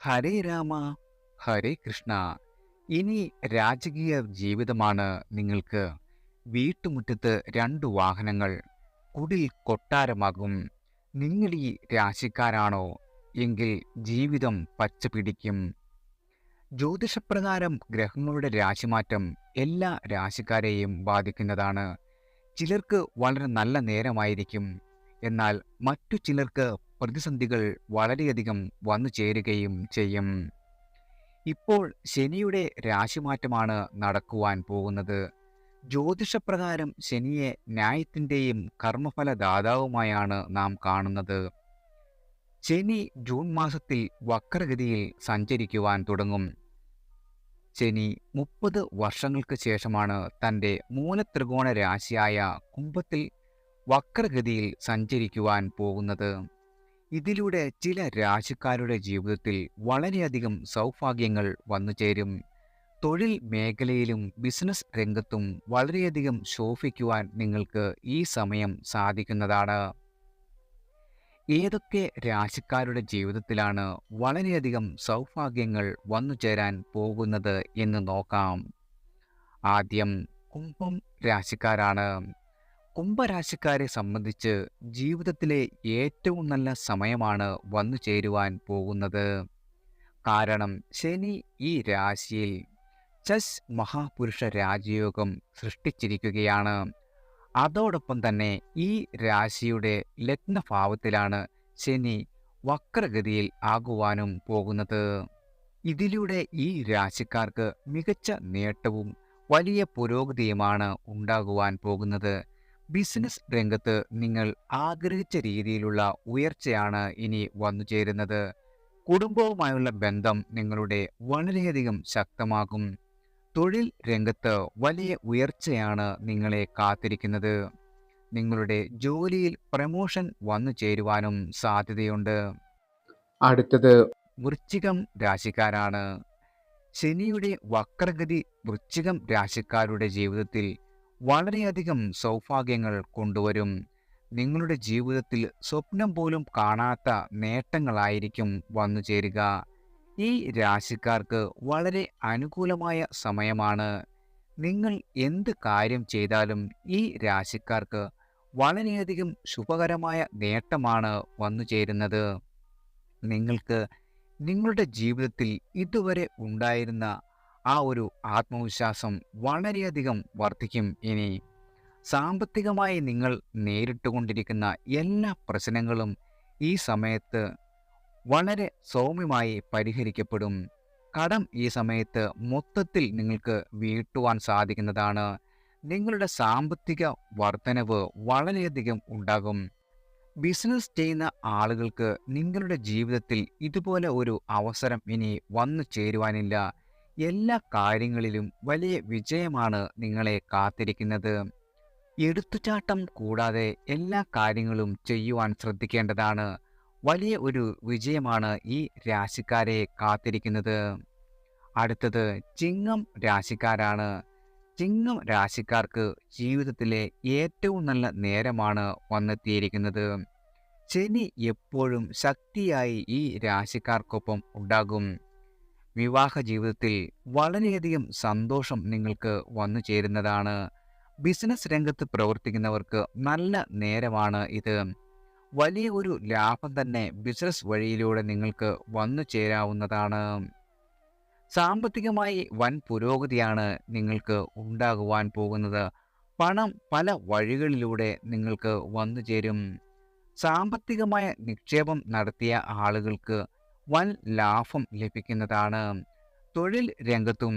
ഹരേ രാമ ഹരേ കൃഷ്ണ. ഇനി രാജകീയ ജീവിതമാണ് നിങ്ങൾക്ക്. വീട്ടുമുറ്റത്ത് രണ്ട് വാഹനങ്ങൾ, കുടിൽ കൊട്ടാരമാകും. നിങ്ങൾ ഈ രാശിക്കാരാണോ എങ്കിൽ ജീവിതം പച്ച പിടിക്കും. ജ്യോതിഷപ്രകാരം ഗ്രഹങ്ങളുടെ രാശിമാറ്റം എല്ലാ രാശിക്കാരെയും ബാധിക്കുന്നതാണ്. ചിലർക്ക് വളരെ നല്ല നേരമായിരിക്കും, എന്നാൽ മറ്റു ചിലർക്ക് പ്രതിസന്ധികൾ വളരെയധികം വന്നു ചേരുകയും ചെയ്യും. ഇപ്പോൾ ശനിയുടെ രാശിമാറ്റമാണ് നടക്കുവാൻ പോകുന്നത്. ജ്യോതിഷപ്രകാരം ശനിയെ ന്യായത്തിൻ്റെയും കർമ്മഫലദാതാവുമായാണ് നാം കാണുന്നത്. ശനി ജൂൺ മാസത്തിൽ വക്രഗതിയിൽ സഞ്ചരിക്കുവാൻ തുടങ്ങും. ശനി 30 വർഷങ്ങൾക്ക് ശേഷമാണ് തൻ്റെ മൂലത്രികോണ രാശിയായ കുംഭത്തിൽ വക്രഗതിയിൽ സഞ്ചരിക്കുവാൻ പോകുന്നത്. ഇതിലൂടെ ചില രാശിക്കാരുടെ ജീവിതത്തിൽ വളരെയധികം സൗഭാഗ്യങ്ങൾ വന്നുചേരും. തൊഴിൽ മേഖലയിലും ബിസിനസ് രംഗത്തും വളരെയധികം ശോഭിക്കുവാൻ നിങ്ങൾക്ക് ഈ സമയം സാധിക്കുന്നതാണ്. ഏതൊക്കെ രാശിക്കാരുടെ ജീവിതത്തിലാണ് വളരെയധികം സൗഭാഗ്യങ്ങൾ വന്നുചേരാൻ പോകുന്നത് എന്ന് നോക്കാം. ആദ്യം കുംഭം രാശിക്കാരാണ്. കുംഭരാശിക്കാരെ സംബന്ധിച്ച് ജീവിതത്തിലെ ഏറ്റവും നല്ല സമയമാണ് വന്നു ചേരുവാൻ പോകുന്നത്. കാരണം ശനി ഈ രാശിയിൽ ചസ് മഹാപുരുഷ രാജയോഗം സൃഷ്ടിച്ചിരിക്കുകയാണ്. അതോടൊപ്പം തന്നെ ഈ രാശിയുടെ ലഗ്നഭാവത്തിലാണ് ശനി വക്രഗതിയിൽ ആകുവാനും പോകുന്നത്. ഇതിലൂടെ ഈ രാശിക്കാർക്ക് മികച്ച നേട്ടവും വലിയ പുരോഗതിയുമാണ് ഉണ്ടാകുവാൻ പോകുന്നത്. ബിസിനസ് രംഗത്ത് നിങ്ങൾ ആഗ്രഹിച്ച രീതിയിലുള്ള ഉയർച്ചയാണ് ഇനി വന്നു ചേരുന്നത്. കുടുംബവുമായുള്ള ബന്ധം നിങ്ങളുടെ വളരെയധികം ശക്തമാകും. തൊഴിൽ രംഗത്ത് വലിയ ഉയർച്ചയാണ് നിങ്ങളെ കാത്തിരിക്കുന്നത്. നിങ്ങളുടെ ജോലിയിൽ പ്രമോഷൻ വന്നു ചേരുവാനും സാധ്യതയുണ്ട്. അടുത്തത് വൃശ്ചികം രാശിക്കാരാണ്. ശനിയുടെ വക്രഗതി വൃശ്ചികം രാശിക്കാരുടെ ജീവിതത്തിൽ വളരെയധികം സൗഭാഗ്യങ്ങൾ കൊണ്ടുവരും. നിങ്ങളുടെ ജീവിതത്തിൽ സ്വപ്നം പോലും കാണാത്ത നേട്ടങ്ങളായിരിക്കും വന്നു ചേരുക. ഈ രാശിക്കാർക്ക് വളരെ അനുകൂലമായ സമയമാണ്. നിങ്ങൾ എന്ത് കാര്യം ചെയ്താലും ഈ രാശിക്കാർക്ക് വളരെയധികം ശുഭകരമായ നേട്ടമാണ് വന്നു ചേരുന്നത്. നിങ്ങൾക്ക് നിങ്ങളുടെ ജീവിതത്തിൽ ഇതുവരെ ഉണ്ടായിരുന്ന ആ ഒരു ആത്മവിശ്വാസം വളരെയധികം വർദ്ധിക്കും. ഇനി സാമ്പത്തികമായി നിങ്ങൾ നേരിട്ടുകൊണ്ടിരിക്കുന്ന എല്ലാ പ്രശ്നങ്ങളും ഈ സമയത്ത് വളരെ സൗമ്യമായി പരിഹരിക്കപ്പെടും. കടം ഈ സമയത്ത് മൊത്തത്തിൽ നിങ്ങൾക്ക് വീട്ടുവാൻ സാധിക്കുന്നതാണ്. നിങ്ങളുടെ സാമ്പത്തിക വർധനവ് വളരെയധികം ഉണ്ടാകും. ബിസിനസ് ചെയ്യുന്ന ആളുകൾക്ക് നിങ്ങളുടെ ജീവിതത്തിൽ ഇതുപോലെ ഒരു അവസരം ഇനി വന്നു ചേരുവാനില്ല. എല്ലാ കാര്യങ്ങളിലും വലിയ വിജയമാണ് നിങ്ങളെ കാത്തിരിക്കുന്നത്. എടുത്തുചാട്ടം കൂടാതെ എല്ലാ കാര്യങ്ങളും ചെയ്യുവാൻ ശ്രദ്ധിക്കേണ്ടതാണ്. വലിയ ഒരു വിജയമാണ് ഈ രാശിക്കാരെ കാത്തിരിക്കുന്നത്. അടുത്തത് ചിങ്ങം രാശിക്കാരാണ്. ചിങ്ങം രാശിക്കാർക്ക് ജീവിതത്തിലെ ഏറ്റവും നല്ല നേരമാണ് വന്നെത്തിയിരിക്കുന്നത്. ശനി എപ്പോഴും ശക്തിയായി ഈ രാശിക്കാർക്കൊപ്പം ഉണ്ടാകും. വിവാഹ ജീവിതത്തിൽ വളരെയധികം സന്തോഷം നിങ്ങൾക്ക് വന്നു ചേരുന്നതാണ്. ബിസിനസ് രംഗത്ത് പ്രവർത്തിക്കുന്നവർക്ക് നല്ല നേരമാണ് ഇത്. വലിയ ഒരു ലാഭം തന്നെ ബിസിനസ് വഴിയിലൂടെ നിങ്ങൾക്ക് വന്നു ചേരാവുന്നതാണ്. സാമ്പത്തികമായി വൻ പുരോഗതിയാണ് നിങ്ങൾക്ക് ഉണ്ടാകുവാൻ പോകുന്നത്. പണം പല വഴികളിലൂടെ നിങ്ങൾക്ക് വന്നു ചേരും. സാമ്പത്തികമായ നിക്ഷേപം നടത്തിയ ആളുകൾക്ക് വൻ ലാഭം ലഭിക്കുന്നതാണ്. തൊഴിൽ രംഗത്തും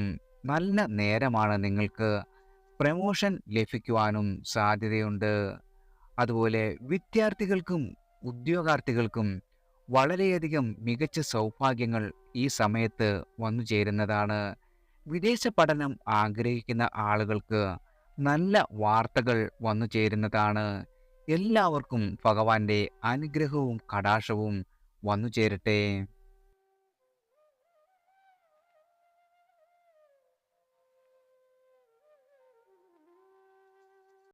നല്ല നേരമാണ് നിങ്ങൾക്ക്. പ്രമോഷൻ ലഭിക്കുവാനും സാധ്യതയുണ്ട്. അതുപോലെ വിദ്യാർത്ഥികൾക്കും ഉദ്യോഗാർത്ഥികൾക്കും വളരെയധികം മികച്ച സൗഭാഗ്യങ്ങൾ ഈ സമയത്ത് വന്നു ചേരുന്നതാണ്. വിദേശ പഠനം ആഗ്രഹിക്കുന്ന ആളുകൾക്ക് നല്ല വാർത്തകൾ വന്നു ചേരുന്നതാണ്. എല്ലാവർക്കും ഭഗവാന്റെ അനുഗ്രഹവും കടാക്ഷവും വന്നു ചേരട്ടെ.